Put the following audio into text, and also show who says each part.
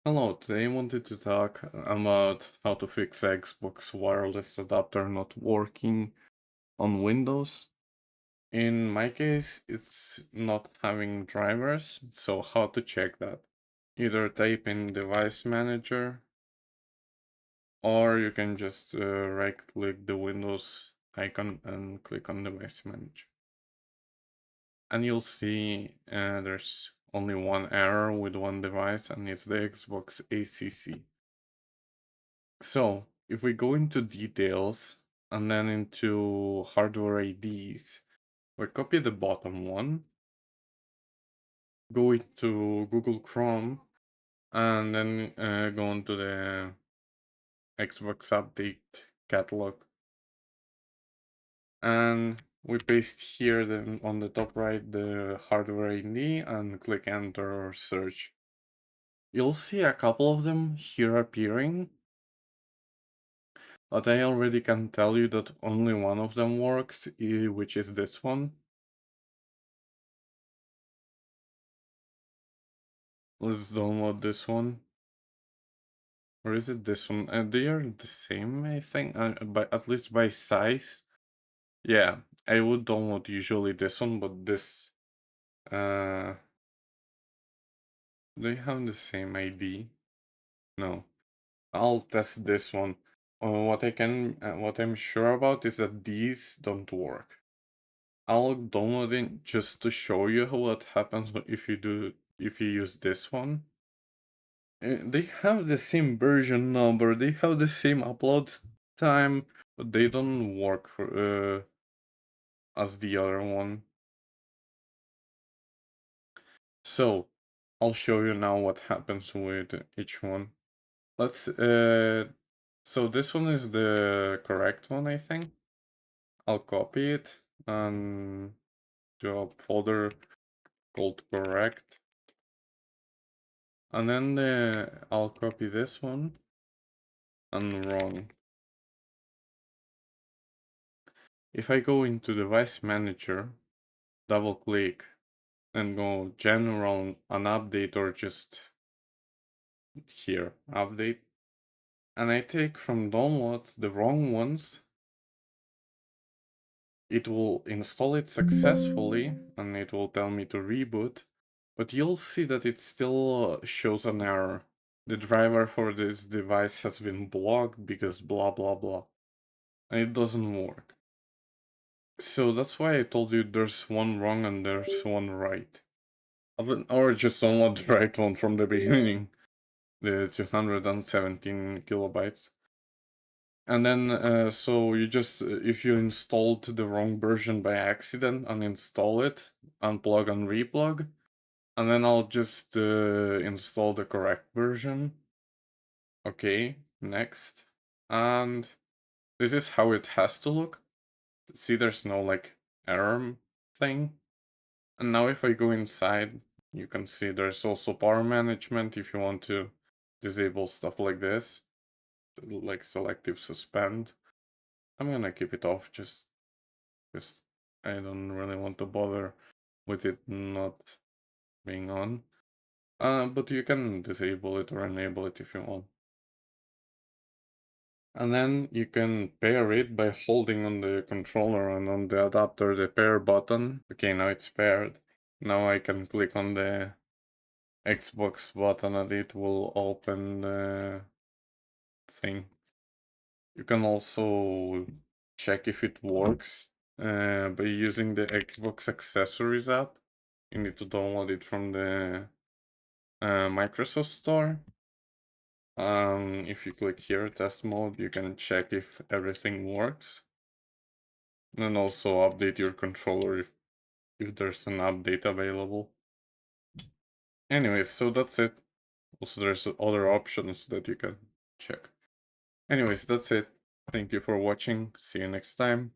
Speaker 1: Hello, today I wanted to talk about how to fix Xbox wireless adapter not working on Windows. In my case, it's not having drivers, so how to check that? Either type in device manager, or you can just right click the Windows icon and click on device manager. And you'll see there's only one error with one device, and it's the Xbox ACC. So, if we go into details and then into hardware IDs, we copy the bottom one, go into Google Chrome, and then go into the Xbox Update catalog. And we paste here then on the top right the hardware ID and click enter or search. You'll see a couple of them here appearing, but I already can tell you that only one of them works, which is this one. Let's download this one. Or is it this one? They are the same, I think, at least by size. Yeah, I would download usually this one, but this, uh, they have the same ID. No, I'll test this one. What I'm sure about is that these don't work. I'll download it just to show you what happens if you use this one. They have the same version number, they have the same upload time, but they don't work as the other one. So, I'll show you now what happens with each one. So this one is the correct one, I think. I'll copy it and do a folder called correct. And then I'll copy this one and run. If I go into device manager, double click and go general and update, or just here update, and I take from downloads the wrong ones, it will install it successfully and it will tell me to reboot, but you'll see that it still shows an error. The driver for this device has been blocked because blah blah blah, and it doesn't work. So that's why I told you there's one wrong and there's one right. Or just download the right one from the beginning, the 217 kilobytes. And then, so you just, if you installed the wrong version by accident, uninstall it, unplug and replug. And then I'll just install the correct version. Okay, next. And this is how it has to look. See, there's no like error thing. And now if I go inside, you can see there's also power management if you want to disable stuff like this, like selective suspend. I'm gonna keep it off just because I don't really want to bother with it not being on. But you can disable it or enable it if you want. And then you can pair it by holding on the controller and on the adapter the pair button. Okay, now it's paired. Now I can click on the Xbox button and it will open the thing. You can also check if it works by using the Xbox Accessories app. You need to download it from the Microsoft Store. If you click here, test mode, you can check if everything works. And then also update your controller if there's an update available. Anyways, so that's it. Also, there's other options that you can check. Anyways, that's it. Thank you for watching. See you next time.